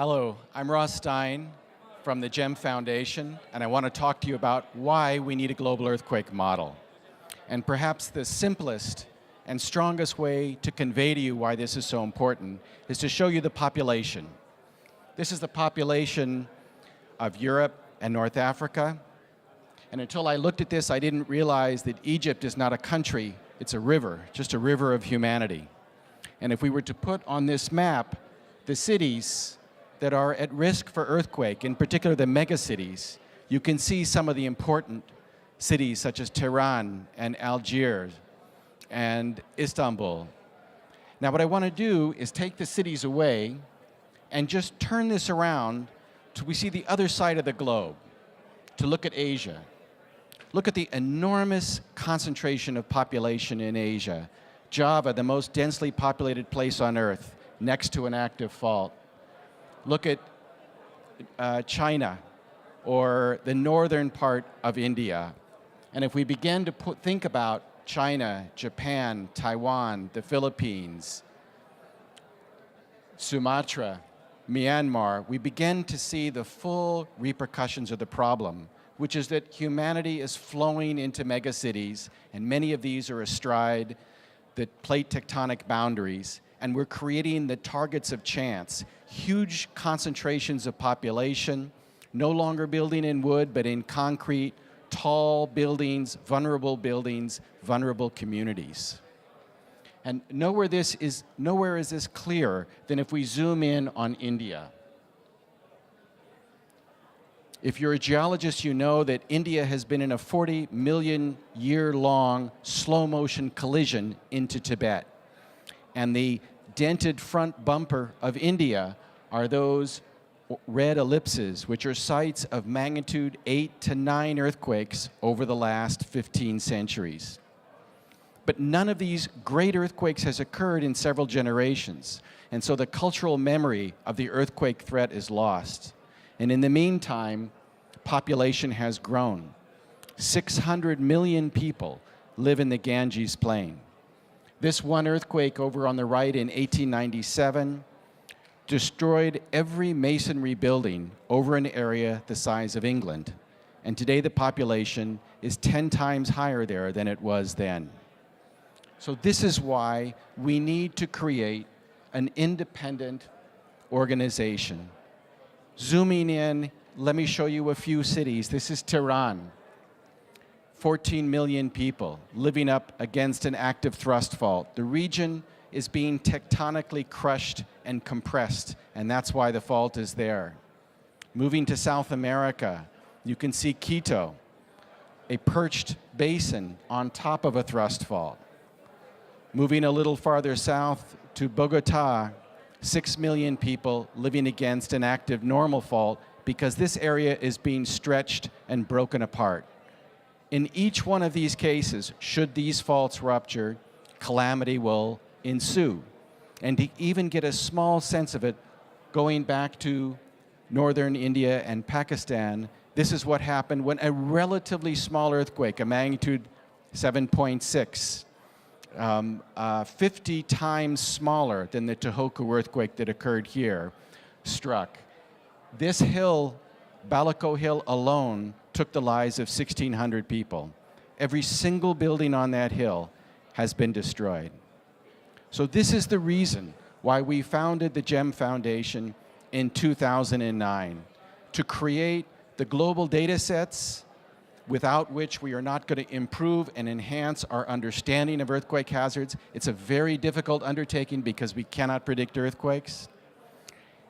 Hello, I'm Ross Stein from the GEM Foundation, and I want to talk to you about why we need a global earthquake model. And perhaps the simplest and strongest way to convey to you why this is so important is to show you the population. This is the population of Europe and North Africa. And until I looked at this, I didn't realize that Egypt is not a country, it's a river, just a river of humanity. And if we were to put on this map the cities that are at risk for earthquake, in particular the megacities, you can see some of the important cities such as Tehran and Algiers and Istanbul. Now what I want to do is take the cities away and just turn this around till we see the other side of the globe, to look at Asia. Look at the enormous concentration of population in Asia. Java, the most densely populated place on Earth, next to an active fault. Look at China or the northern part of India. And if we begin to think about China, Japan, Taiwan, the Philippines, Sumatra, Myanmar, we begin to see the full repercussions of the problem, which is that humanity is flowing into megacities, and many of these are astride the plate tectonic boundaries, and we're creating the targets of chance, huge concentrations of population, no longer building in wood, but in concrete, tall buildings, vulnerable communities. And nowhere is this clearer than if we zoom in on India. If you're a geologist, you know that India has been in a 40 million year-long slow-motion collision into Tibet. And the dented front bumper of India are those red ellipses, which are sites of magnitude 8 to 9 earthquakes over the last 15 centuries. But none of these great earthquakes has occurred in several generations, and so the cultural memory of the earthquake threat is lost. And in the meantime, population has grown. 600 million people live in the Ganges Plain. This one earthquake over on the right in 1897 destroyed every masonry building over an area the size of England. And today the population is 10 times higher there than it was then. So this is why we need to create an independent organization. Zooming in, let me show you a few cities. This is Tehran. 14 million people living up against an active thrust fault. The region is being tectonically crushed and compressed, and that's why the fault is there. Moving to South America, you can see Quito, a perched basin on top of a thrust fault. Moving a little farther south to Bogota, 6 million people living against an active normal fault because this area is being stretched and broken apart. In each one of these cases, should these faults rupture, calamity will ensue. And to even get a small sense of it, going back to northern India and Pakistan, this is what happened when a relatively small earthquake, a magnitude 7.6, 50 times smaller than the Tohoku earthquake that occurred here, struck. This hill, Balaco Hill alone, took the lives of 1,600 people. Every single building on that hill has been destroyed. So this is the reason why we founded the GEM Foundation in 2009, to create the global data sets without which we are not going to improve and enhance our understanding of earthquake hazards. It's a very difficult undertaking because we cannot predict earthquakes.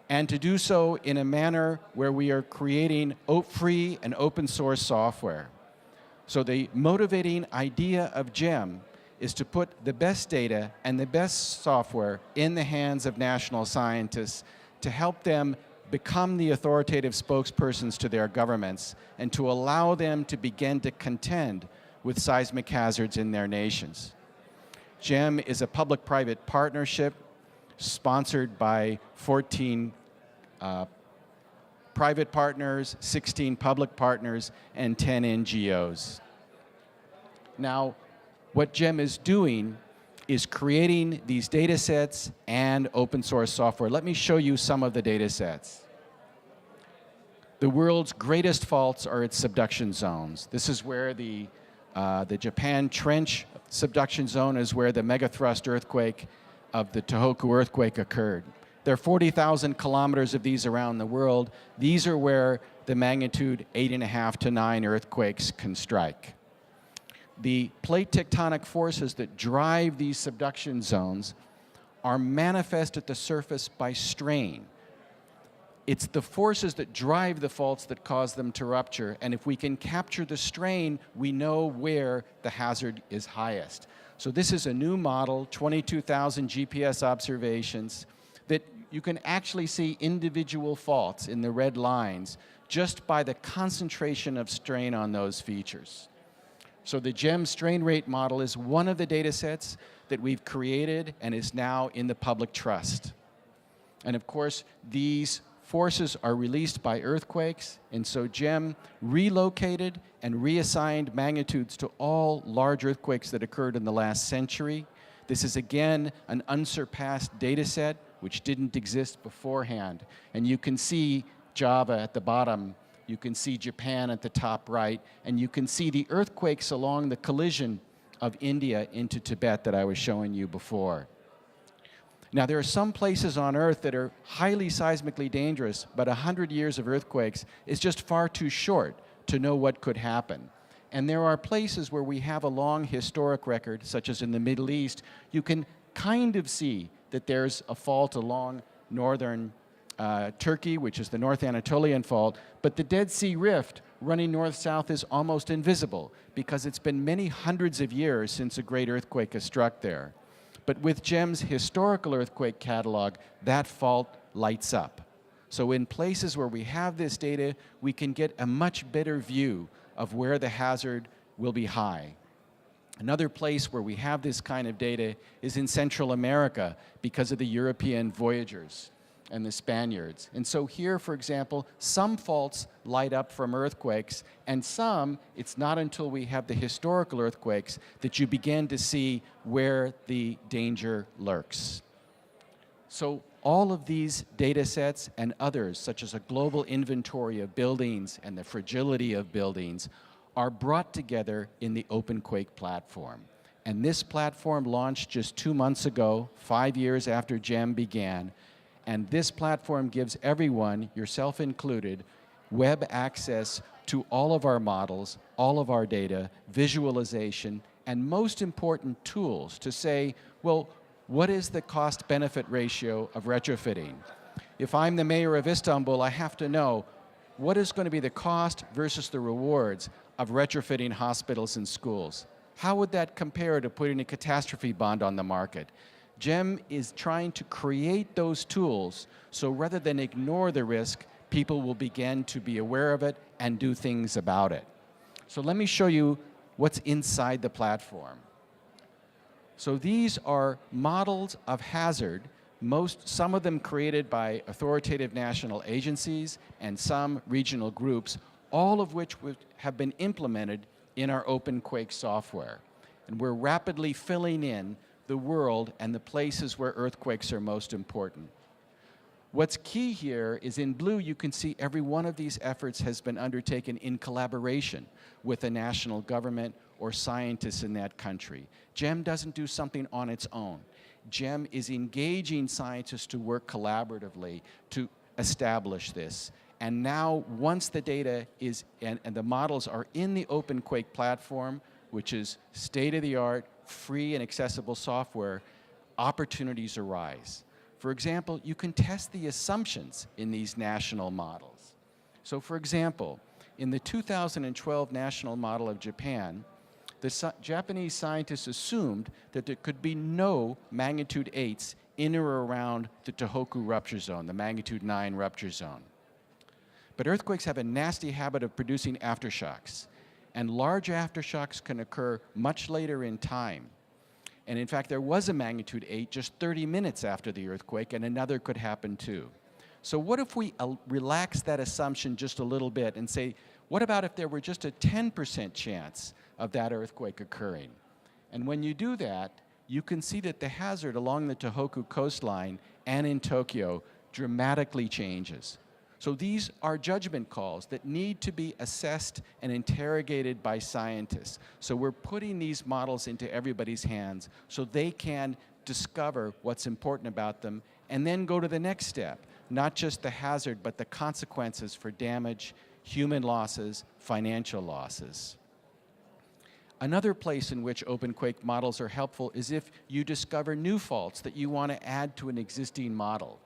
And to do so in a manner where we are creating free and open source software. So the motivating idea of GEM is to put the best data and the best software in the hands of national scientists to help them become the authoritative spokespersons to their governments and to allow them to begin to contend with seismic hazards in their nations. GEM is a public-private partnership sponsored by 14 private partners, 16 public partners, and 10 NGOs. Now, what GEM is doing is creating these data sets and open source software. Let me show you some of the data sets. The world's greatest faults are its subduction zones. This is where the Japan Trench subduction zone is where the megathrust earthquake of the Tohoku earthquake occurred. There are 40,000 kilometers of these around the world. These are where the magnitude 8.5 to 9 earthquakes can strike. The plate tectonic forces that drive these subduction zones are manifest at the surface by strain. It's the forces that drive the faults that cause them to rupture, and if we can capture the strain, we know where the hazard is highest. So this is a new model, 22,000 GPS observations, that you can actually see individual faults in the red lines just by the concentration of strain on those features. So the GEM strain rate model is one of the data sets that we've created and is now in the public trust. And of course, these forces are released by earthquakes, and so GEM relocated and reassigned magnitudes to all large earthquakes that occurred in the last century. This is again an unsurpassed data set which didn't exist beforehand. And you can see Java at the bottom, you can see Japan at the top right, and you can see the earthquakes along the collision of India into Tibet that I was showing you before. Now, there are some places on Earth that are highly seismically dangerous, but 100 years of earthquakes is just far too short to know what could happen. And there are places where we have a long historic record, such as in the Middle East. You can kind of see that there's a fault along northern Turkey, which is the North Anatolian Fault, but the Dead Sea Rift running north-south is almost invisible because it's been many hundreds of years since a great earthquake has struck there. But with GEM's historical earthquake catalog, that fault lights up. So in places where we have this data, we can get a much better view of where the hazard will be high. Another place where we have this kind of data is in Central America because of the European voyagers and the Spaniards. And so here, for example, some faults light up from earthquakes, and some, it's not until we have the historical earthquakes that you begin to see where the danger lurks. So all of these data sets and others, such as a global inventory of buildings and the fragility of buildings, are brought together in the OpenQuake platform. And this platform launched just 2 months ago, 5 years after GEM began. And this platform gives everyone, yourself included, web access to all of our models, all of our data, visualization, and most important tools to say, well, what is the cost-benefit ratio of retrofitting? If I'm the mayor of Istanbul, I have to know what is going to be the cost versus the rewards of retrofitting hospitals and schools. How would that compare to putting a catastrophe bond on the market? GEM is trying to create those tools so rather than ignore the risk, people will begin to be aware of it and do things about it. So let me show you what's inside the platform. So these are models of hazard, some of them created by authoritative national agencies and some regional groups, all of which have been implemented in our OpenQuake software. And we're rapidly filling in the world and the places where earthquakes are most important. What's key here is in blue you can see every one of these efforts has been undertaken in collaboration with a national government or scientists in that country. GEM doesn't do something on its own. GEM is engaging scientists to work collaboratively to establish this. And now once the data is and the models are in the OpenQuake platform, which is state-of-the-art, free and accessible software, opportunities arise. For example, you can test the assumptions in these national models. So for example, in the 2012 national model of Japan, the Japanese scientists assumed that there could be no magnitude 8s in or around the Tohoku rupture zone, the magnitude 9 rupture zone. But earthquakes have a nasty habit of producing aftershocks. And large aftershocks can occur much later in time. And in fact, there was a magnitude 8 just 30 minutes after the earthquake, and another could happen too. So what if we relax that assumption just a little bit and say, what about if there were just a 10% chance of that earthquake occurring? And when you do that, you can see that the hazard along the Tohoku coastline and in Tokyo dramatically changes. So these are judgment calls that need to be assessed and interrogated by scientists. So we're putting these models into everybody's hands so they can discover what's important about them and then go to the next step, not just the hazard, but the consequences for damage, human losses, financial losses. Another place in which OpenQuake models are helpful is if you discover new faults that you want to add to an existing model.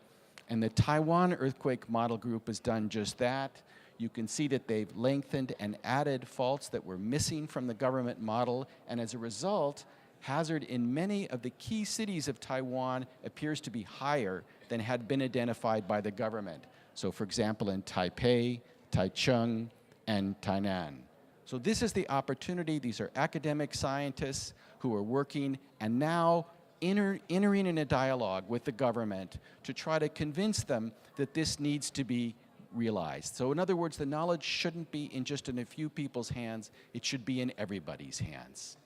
And the Taiwan Earthquake Model Group has done just that. You can see that they've lengthened and added faults that were missing from the government model, and as a result, hazard in many of the key cities of Taiwan appears to be higher than had been identified by the government. So for example, in Taipei, Taichung, and Tainan. So this is the opportunity. These are academic scientists who are working and now entering in a dialogue with the government to try to convince them that this needs to be realized. So in other words, the knowledge shouldn't be just in a few people's hands, it should be in everybody's hands.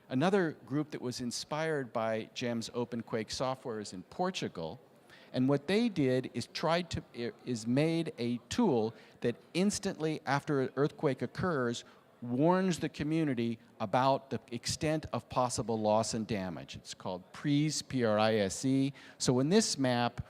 Another group that was inspired by GEM's OpenQuake software is in Portugal, and what they did is made a tool that instantly after an earthquake occurs warns the community about the extent of possible loss and damage. It's called PRISE, P-R-I-S-E. So in this map,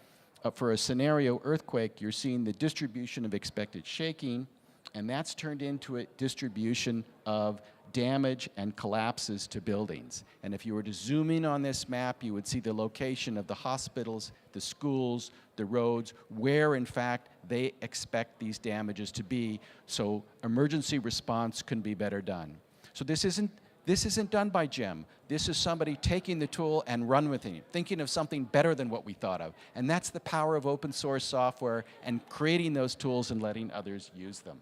for a scenario earthquake, you're seeing the distribution of expected shaking, and that's turned into a distribution of damage and collapses to buildings. And if you were to zoom in on this map, you would see the location of the hospitals, the schools, the roads, where in fact they expect these damages to be, so emergency response can be better done. So this isn't done by GEM. This is somebody taking the tool and run with it, thinking of something better than what we thought of. And that's the power of open source software and creating those tools and letting others use them.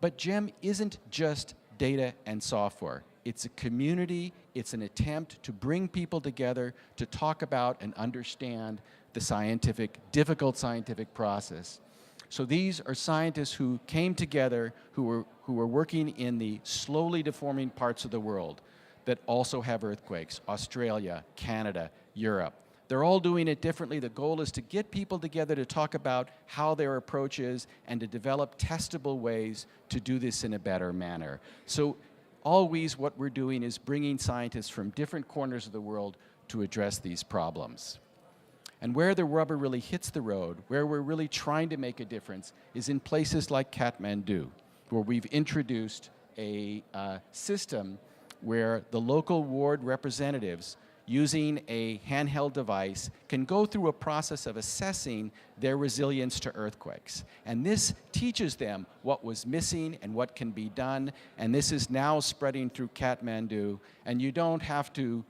But GEM isn't just data and software. It's a community, it's an attempt to bring people together to talk about and understand the difficult scientific process. So these are scientists who came together, who were working in the slowly deforming parts of the world that also have earthquakes: Australia, Canada, Europe. They're all doing it differently. The goal is to get people together to talk about how their approach is and to develop testable ways to do this in a better manner. So always what we're doing is bringing scientists from different corners of the world to address these problems. And where the rubber really hits the road, where we're really trying to make a difference, is in places like Kathmandu, where we've introduced a system where the local ward representatives, using a handheld device, can go through a process of assessing their resilience to earthquakes. And this teaches them what was missing and what can be done, and this is now spreading through Kathmandu, and you don't have to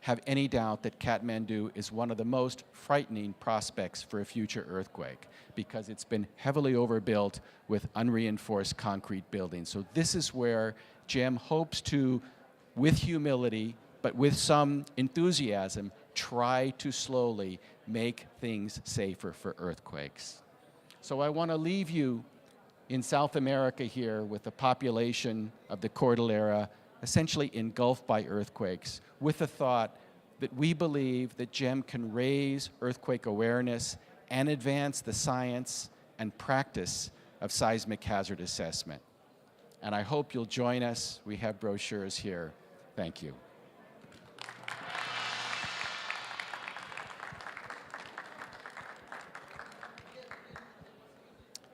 have any doubt that Kathmandu is one of the most frightening prospects for a future earthquake, because it's been heavily overbuilt with unreinforced concrete buildings. So this is where GEM hopes to, with humility, but with some enthusiasm, try to slowly make things safer for earthquakes. So I want to leave you in South America here with the population of the Cordillera essentially engulfed by earthquakes, with the thought that we believe that GEM can raise earthquake awareness and advance the science and practice of seismic hazard assessment. And I hope you'll join us. We have brochures here. Thank you.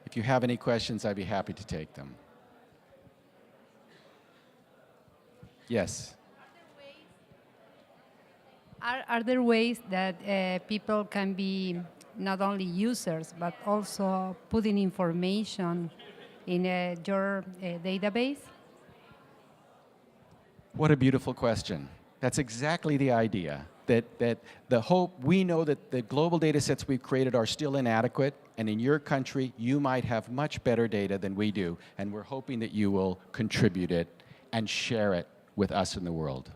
If you have any questions, I'd be happy to take them. Yes? Are there ways that people can be not only users, but also putting information in your database? What a beautiful question. That's exactly the idea. That the hope, we know that the global data sets we've created are still inadequate, and in your country, you might have much better data than we do, and we're hoping that you will contribute it and share it with us in the world.